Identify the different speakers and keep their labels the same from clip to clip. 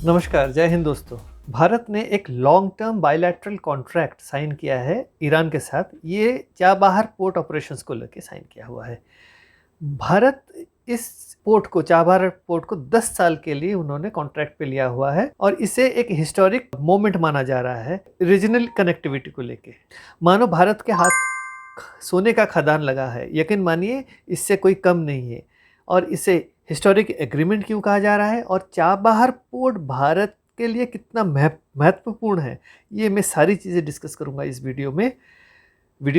Speaker 1: नमस्कार, जय हिंद दोस्तों। भारत ने एक long term bilateral contract sign किया है ईरान के साथ। ये चाबहार पोर्ट ऑपरेशंस को लेकर साइन किया हुआ है। भारत इस पोर्ट को, चाबहार पोर्ट को 10 साल के लिए उन्होंने कॉन्ट्रैक्ट पे लिया हुआ है और इसे एक हिस्टोरिक मोमेंट माना जा रहा है रीजनल कनेक्टिविटी को लेके। मानो भारत के हाथ सोने का खदान लगा है, यकीन मानिए इससे कोई कम नहीं है। और इसे हिस्टोरिक एग्रीमेंट क्यों कहा जा रहा है और चाबहार पोर्ट भारत के लिए कितना महत्वपूर्ण है, ये मैं सारी चीज़ें डिस्कस करूंगा इस वीडियो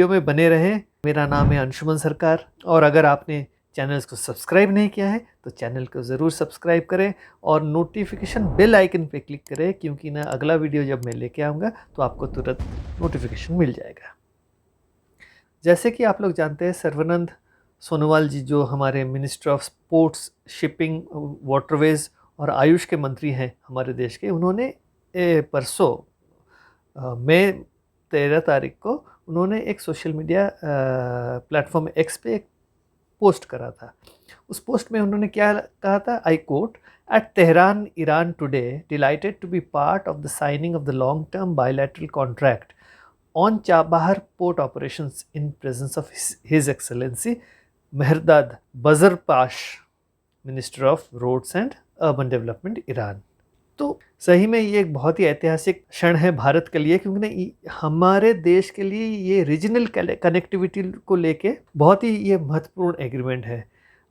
Speaker 1: में बने रहें। मेरा नाम है अंशुमन सरकार और अगर आपने चैनल को सब्सक्राइब नहीं किया है तो चैनल को ज़रूर सब्सक्राइब करें और नोटिफिकेशन बेल आइकन पे क्लिक करें, क्योंकि ना अगला वीडियो जब मैं लेके आऊँगा तो आपको तुरंत नोटिफिकेशन मिल जाएगा। जैसे कि आप लोग जानते हैं, सर्बानंद सोनोवाल जी जो हमारे minister of sports, shipping, waterways और आयुष के मंत्री हैं हमारे देश के, उन्होंने परसों मई 13 तारीख को उन्होंने एक सोशल मीडिया प्लेटफॉर्म एक्स पे एक पोस्ट करा था। उस पोस्ट में उन्होंने क्या कहा था, I quote, at Tehran Iran today delighted to be part of the signing of the long term bilateral contract on Chabahar port operations in presence of his excellency Mehrdad Bazrpash, minister of roads and urban development Iran. तो सही में ये एक बहुत ही ऐतिहासिक क्षण है भारत के लिए, क्योंकि ना हमारे देश के लिए ये रीजनल कनेक्टिविटी को लेके बहुत ही ये महत्वपूर्ण एग्रीमेंट है।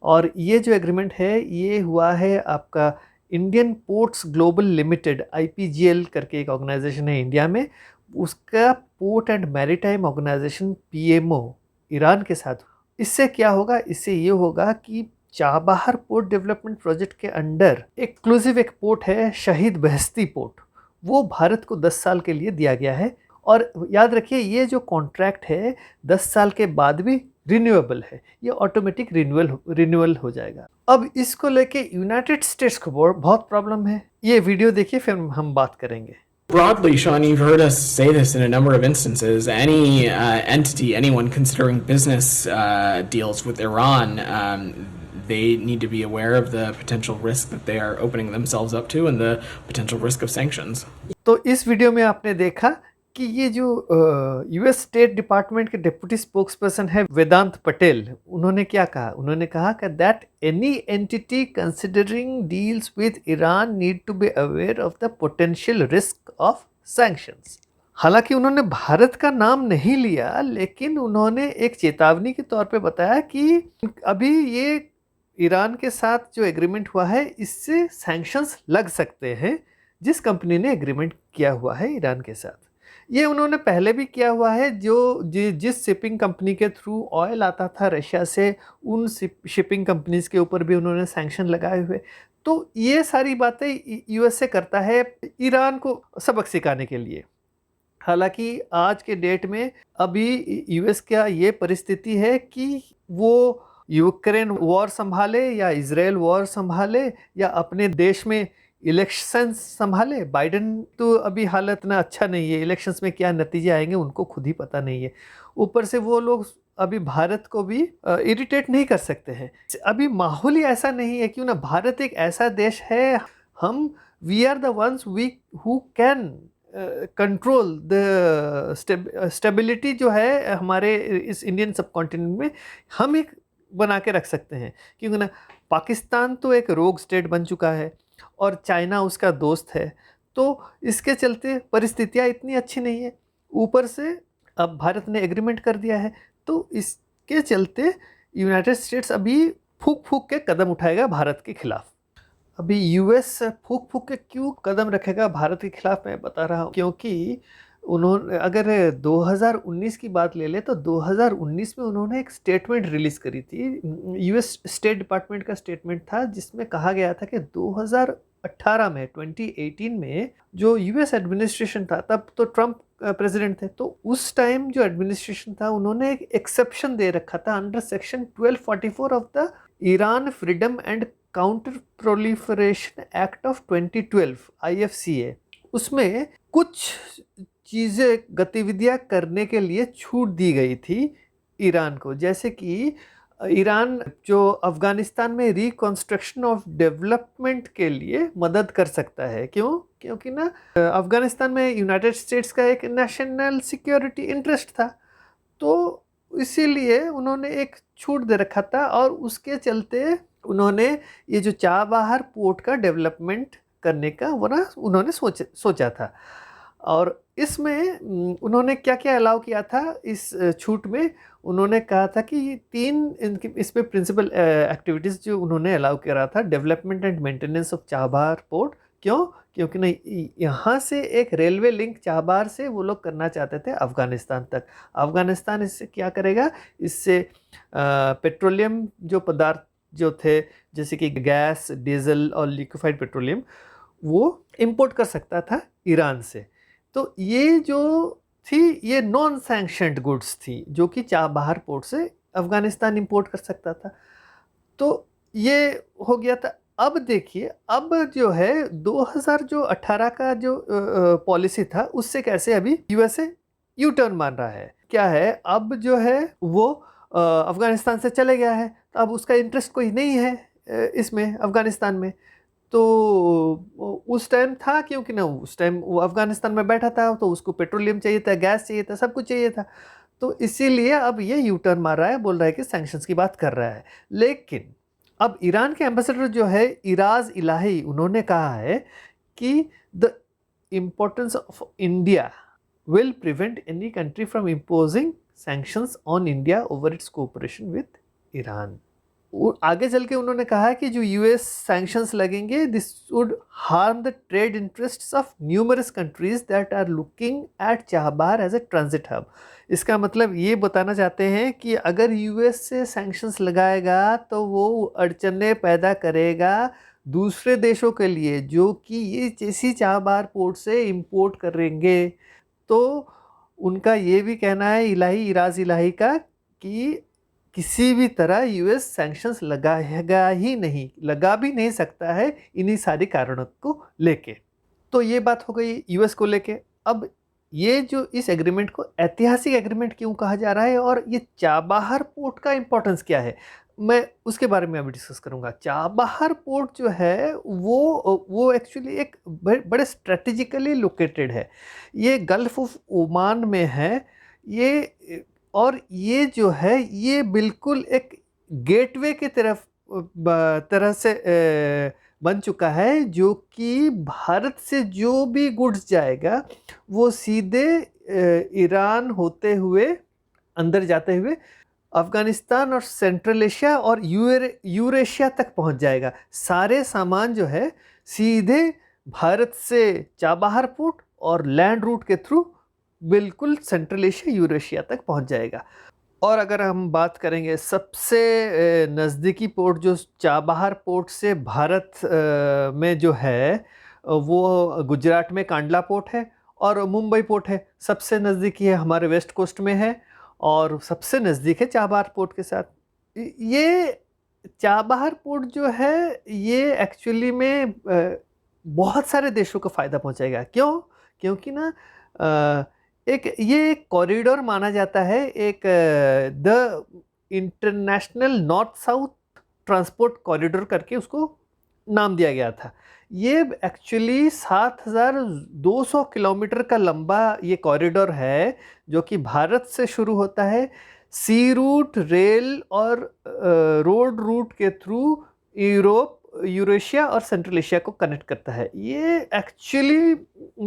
Speaker 1: और ये जो एग्रीमेंट है ये हुआ है आपका Indian Ports Global Limited, IPGL करके एक ऑर्गेनाइजेशन है इंडिया में, उसका port and maritime organisation PMO Iran के साथ। इससे क्या होगा, इससे ये होगा कि चाबहार पोर्ट डेवलपमेंट प्रोजेक्ट के अंडर एक्सक्लूसिव एक पोर्ट है शहीद बेहेश्ती पोर्ट, वो भारत को 10 साल के लिए दिया गया है। और याद रखिए ये जो कॉन्ट्रैक्ट है 10 साल के बाद भी रिन्यूएबल है, ये ऑटोमेटिक रिन्यूअल हो जाएगा। अब इसको लेके यूनाइटेड स्टेट्स को बहुत प्रॉब्लम है। ये वीडियो देखिए फिर हम बात करेंगे।
Speaker 2: Broadly, Sean, you've heard us say this in a number of instances. Any entity, anyone considering business deals with Iran, they need to be aware of the potential risk that they are opening themselves up to and the potential risk of sanctions.
Speaker 1: तो इस video में आपने देखा कि ये जो US state department के deputy spokesperson है वेदांत पटेल, उन्होंने क्या कहा, उन्होंने कहा कि that any entity considering deals with Iran need to be aware of the potential risk of sanctions. हालांकि उन्होंने भारत का नाम नहीं लिया, लेकिन उन्होंने एक चेतावनी के तौर पे बताया कि अभी ये ईरान के साथ जो एग्रीमेंट हुआ है इससे सैंक्शंस लग सकते हैं जिस कंपनी ने एग्रीमेंट किया हुआ है ईरान के साथ। ये उन्होंने पहले भी किया हुआ है, जिस शिपिंग कंपनी के थ्रू ऑयल आता था रशिया से, उन शिपिंग कंपनीज के ऊपर भी उन्होंने सैंक्शन लगाए हुए। तो ये सारी बातें USA करता है ईरान को सबक सिखाने के लिए। हालांकि आज के डेट में अभी US का ये परिस्थिति है कि वो यूक्रेन वॉर संभाले या इजराइल वॉर संभाले या अपने देश में इलेक्शंस संभाले। बाइडेन तो अभी हालत ना अच्छा नहीं है, इलेक्शंस में क्या नतीजे आएंगे उनको खुद ही पता नहीं है। ऊपर से वो लोग अभी भारत को भी इरिटेट नहीं कर सकते हैं। अभी माहौल ही ऐसा नहीं है, क्यों ना भारत एक ऐसा देश है, हम we are the ones who can control the stability जो है हमारे इस इंडियन सबकॉन्टिनेंट में, हम एक बना के रख सकते हैं। क्योंकि ना पाकिस्तान तो एक रोग स्टेट बन चुका है और चाइना उसका दोस्त है, तो इसके चलते परिस्थितियाँ इतनी अच्छी नहीं है। ऊपर से अब भारत ने एग्रीमेंट कर दिया है, तो इसके चलते यूनाइटेड स्टेट्स अभी फूक फूक के कदम उठाएगा भारत के खिलाफ। अभी US फूक फूक के क्यों कदम रखेगा भारत के खिलाफ, मैं बता रहा हूँ। क्योंकि उन्होंने, अगर 2019 की बात ले ले तो 2019 में उन्होंने एक स्टेटमेंट रिलीज़ करी थी। US स्टेट डिपार्टमेंट का स्टेटमेंट था जिसमें कहा गया था कि 2018 में 2018 में जो US एडमिनिस्ट्रेशन था, तब तो ट्रंप प्रेसिडेंट थे, तो उस टाइम जो एडमिनिस्ट्रेशन था उन्होंने एक एक्सेप्शन दे रखा था under section 1244 of the Iran freedom and counter proliferation act of 2012 IFCA। उसमें कुछ चीज़ें, गतिविधियां करने के लिए छूट दी गई थी ईरान को, जैसे कि ईरान जो अफ़गानिस्तान में रिकंस्ट्रक्शन ऑफ डेवलपमेंट के लिए मदद कर सकता है। क्यों? क्योंकि ना अफ़गानिस्तान में यूनाइटेड स्टेट्स का एक नेशनल सिक्योरिटी इंटरेस्ट था, तो इसीलिए उन्होंने एक छूट दे रखा था और उसके चलते उन्होंने ये जो चाबहार पोर्ट का डेवलपमेंट करने का वो ना उन्होंने सोचा था। और इसमें उन्होंने क्या-क्या अलाउ किया था इस छूट में? उन्होंने कहा था कि ये 3 इनकी इसमें प्रिंसिपल एक्टिविटीज़ जो उन्होंने अलाउ करा था, development and maintenance of Chabahar port. क्यों? क्योंकि ना यहाँ से एक रेलवे लिंक चाबहार से वो लोग करना चाहते थे अफ़गानिस्तान तक। अफ़गानिस्तान इससे क्या करेगा? इससे पेट्रोलियम जो पदार्थ जो थे, जैसे कि गैस, डीज़ल और लिक्विफाइड पेट्रोलियम, वो इम्पोर्ट कर सकता था ईरान से। तो ये जो थी, ये नॉन सैंक्शनड गुड्स थी, जो कि चाबहार पोर्ट से अफ़गानिस्तान इंपोर्ट कर सकता था। तो ये हो गया था। अब देखिए, अब जो है 2018 का जो पॉलिसी था, उससे कैसे अभी यूएसए यू टर्न मार रहा है। क्या है, अब जो है वो अफ़गानिस्तान से चले गया है, तो अब उसका इंटरेस्ट कोई नहीं है इसमें अफ़गानिस्तान में। तो उस टाइम था, क्योंकि ना उस टाइम वो अफ़गानिस्तान में बैठा था, तो उसको पेट्रोलियम चाहिए था, गैस चाहिए था, सब कुछ चाहिए था। तो इसीलिए अब ये यू टर्न मार रहा है, बोल रहा है कि सैंक्शंस की बात कर रहा है। लेकिन अब ईरान के एम्बेसडर जो है इराज इलाही, उन्होंने कहा है कि the importance of India will prevent any country from imposing sanctions on India over its cooperation with Iran. आगे चल के उन्होंने कहा कि जो यूएस सैंक्शंस लगेंगे, this would harm the trade interests of numerous countries that are looking at Chabahar as a transit hub. इसका मतलब ये बताना चाहते हैं कि अगर यूएस से सैंक्शंस लगाएगा तो वो अड़चने पैदा करेगा दूसरे देशों के लिए, जो कि ये इसी चाबहार पोर्ट से इंपोर्ट करेंगे। तो उनका ये भी कहना है इराज इलाही का कि किसी भी तरह यूएस सैंक्शंस लगाएगा ही नहीं, लगा भी नहीं सकता है इन्हीं सारी कारणों को लेके। तो ये बात हो गई यूएस को लेके। अब ये जो इस एग्रीमेंट को ऐतिहासिक एग्रीमेंट क्यों कहा जा रहा है और ये चाबहार पोर्ट का इंपॉर्टेंस क्या है, मैं उसके बारे में अभी डिस्कस करूंगा। चाबहार पोर्ट जो है वो एक्चुअली एक बड़े स्ट्रेटेजिकली लोकेटेड है। ये गल्फ ऑफ ओमान में है ये, और ये जो है ये बिल्कुल एक गेटवे की तरह से बन चुका है, जो कि भारत से जो भी गुड्स जाएगा वो सीधे ईरान होते हुए अंदर जाते हुए अफ़गानिस्तान और सेंट्रल एशिया और यूरेशिया तक पहुंच जाएगा। सारे सामान जो है सीधे भारत से चाबहार पोर्ट और लैंड रूट के थ्रू बिल्कुल सेंट्रल एशिया यूरेशिया तक पहुंच जाएगा। और अगर हम बात करेंगे सबसे नज़दीकी पोर्ट जो चाबहार पोर्ट से भारत में जो है, वो गुजरात में कांडला पोर्ट है और मुंबई पोर्ट है। सबसे नज़दीकी है, हमारे वेस्ट कोस्ट में है और सबसे नज़दीक है चाबहार पोर्ट के साथ। ये चाबहार पोर्ट जो है ये एक्चुअली में बहुत सारे देशों को फ़ायदा पहुंचाएगा। क्यों? क्योंकि ना ये कॉरिडोर माना जाता है, एक the international north south transport corridor करके उसको नाम दिया गया था। ये एक्चुअली 7,200 किलोमीटर का लंबा ये कॉरिडोर है, जो कि भारत से शुरू होता है, सी रूट, रेल और रोड रूट के थ्रू यूरोप, यूरेशिया और सेंट्रल एशिया को कनेक्ट करता है। ये एक्चुअली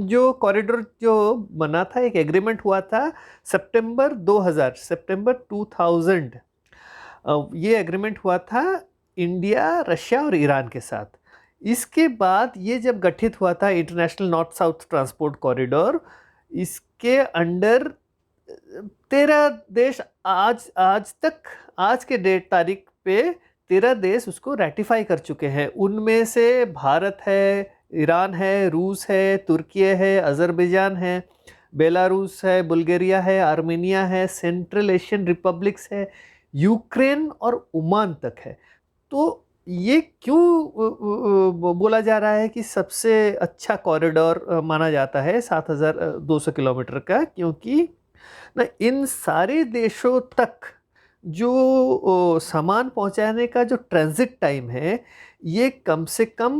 Speaker 1: जो कॉरिडोर जो बना था, एक एग्रीमेंट हुआ था सितंबर 2000 ये एग्रीमेंट हुआ था इंडिया, रशिया और ईरान के साथ। इसके बाद ये जब गठित हुआ था international north south transport corridor, इसके अंडर 13 देश आज के तारीख पे 13 देश उसको रेटिफाई कर चुके हैं। उनमें से भारत है, ईरान है, रूस है, तुर्की है, अज़रबैजान है, बेलारूस है, बुल्गारिया है, आर्मेनिया है, सेंट्रल एशियन रिपब्लिक्स है, यूक्रेन और ओमान तक है। तो ये क्यों बोला जा रहा है कि सबसे अच्छा कॉरिडोर माना जाता है 7,200 किलोमीटर का? क्योंकि ना इन सारे देशों तक जो सामान पहुंचाने का जो ट्रांजिट टाइम है ये कम से कम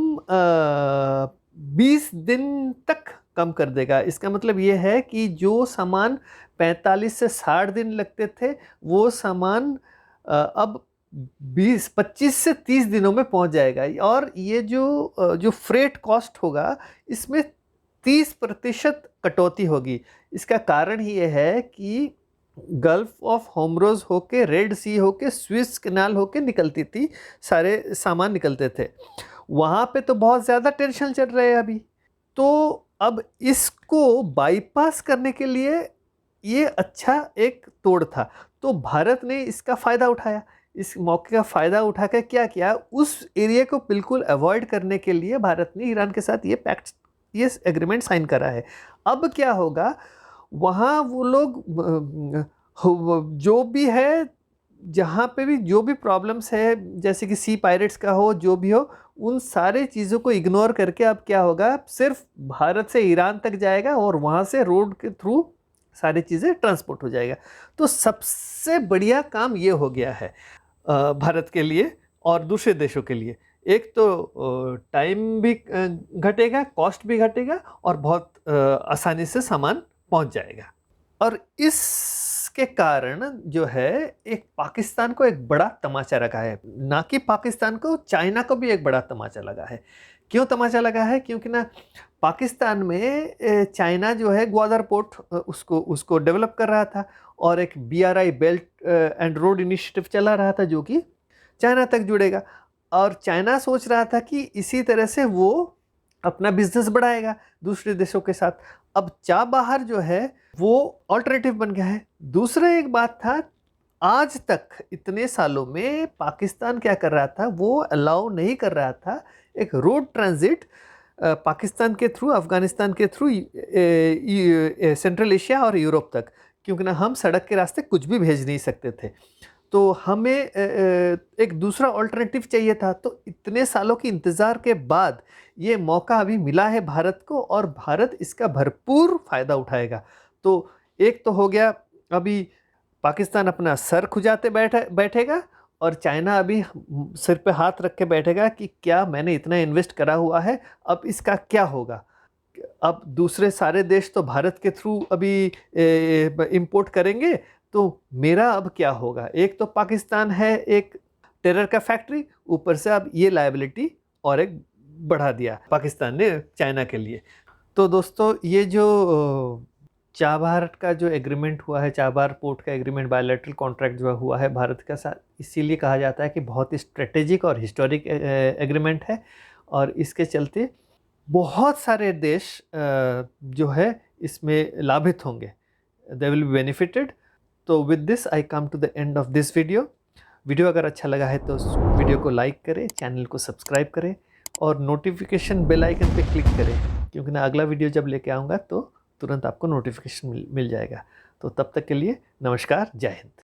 Speaker 1: 20 दिन तक कम कर देगा। इसका मतलब ये है कि जो सामान 45 से 60 दिन लगते थे वो सामान अब 25 से 30 दिनों में पहुंच जाएगा। और ये जो फ्रेट कॉस्ट होगा इसमें 30% कटौती होगी। इसका कारण ही ये है कि गल्फ ऑफ होमरोज होके, रेड सी होके, स्विस कैनाल होके निकलती थी, सारे सामान निकलते थे। वहाँ पे तो बहुत ज़्यादा टेंशन चल रहे हैं अभी। तो अब इसको बाईपास करने के लिए ये अच्छा एक तोड़ था। तो भारत ने इसका फ़ायदा उठाया। इस मौके का फ़ायदा उठा कर क्या किया, उस एरिया को बिल्कुल अवॉइड करने के लिए भारत ने ईरान के साथ ये एग्रीमेंट साइन करा है। अब क्या होगा, वहाँ वो लोग जो भी है, जहाँ पे भी जो भी प्रॉब्लम्स है, जैसे कि सी पायरेट्स का हो, जो भी हो, उन सारे चीज़ों को इग्नोर करके अब क्या होगा, सिर्फ भारत से ईरान तक जाएगा और वहाँ से रोड के थ्रू सारी चीज़ें ट्रांसपोर्ट हो जाएगा। तो सबसे बढ़िया काम ये हो गया है भारत के लिए और दूसरे देशों के लिए। एक तो टाइम भी घटेगा, कॉस्ट भी घटेगा और बहुत आसानी से सामान पहुंच जाएगा। और इसके कारण जो है एक पाकिस्तान को एक बड़ा तमाचा लगा है, ना कि पाकिस्तान को, चाइना को भी एक बड़ा तमाचा लगा है। क्यों तमाचा लगा है? क्योंकि ना पाकिस्तान में चाइना जो है ग्वादर पोर्ट उसको डेवलप कर रहा था और एक BRI belt and road initiative चला रहा था जो कि चाइना तक जुड़ेगा। और चाइना सोच रहा था कि इसी तरह से वो अपना बिजनेस बढ़ाएगा दूसरे देशों के साथ। अब चाबहार जो है वो ऑल्टरनेटिव बन गया है। दूसरा एक बात था, आज तक इतने सालों में पाकिस्तान क्या कर रहा था, वो अलाउ नहीं कर रहा था एक रोड ट्रांजिट पाकिस्तान के थ्रू, अफगानिस्तान के थ्रू सेंट्रल एशिया और यूरोप तक, क्योंकि ना हम सड़क के रास्ते कुछ भी भेज नहीं सकते थे। तो हमें एक दूसरा ऑल्टरनेटिव चाहिए था। तो इतने सालों के इंतज़ार के बाद ये मौका अभी मिला है भारत को और भारत इसका भरपूर फ़ायदा उठाएगा। तो एक तो हो गया, अभी पाकिस्तान अपना सर खुजाते बैठेगा और चाइना अभी सिर पे हाथ रख के बैठेगा कि क्या मैंने इतना इन्वेस्ट करा हुआ है, अब इसका क्या होगा। अब दूसरे सारे देश तो भारत के थ्रू अभी इंपोर्ट करेंगे, तो मेरा अब क्या होगा। एक तो पाकिस्तान है एक टेरर का फैक्ट्री, ऊपर से अब ये लायबिलिटी और एक बढ़ा दिया पाकिस्तान ने चाइना के लिए। तो दोस्तों, ये जो चाबहार का जो एग्रीमेंट हुआ है, चाबहार पोर्ट का एग्रीमेंट, बायलैटरल कॉन्ट्रैक्ट जो हुआ है भारत के साथ, इसीलिए कहा जाता है कि बहुत ही स्ट्रेटेजिक और हिस्टोरिक एग्रीमेंट है। और इसके चलते बहुत सारे देश जो है इसमें लाभित होंगे, दे विल बी बेनिफिटेड। तो with this I come to the end of this video अगर अच्छा लगा है तो वीडियो को लाइक करें, चैनल को सब्सक्राइब करें और नोटिफिकेशन बेल आइकन पे क्लिक करें, क्योंकि ना अगला वीडियो जब लेके आऊँगा तो तुरंत आपको नोटिफिकेशन मिल जाएगा। तो तब तक के लिए नमस्कार, जय हिंद।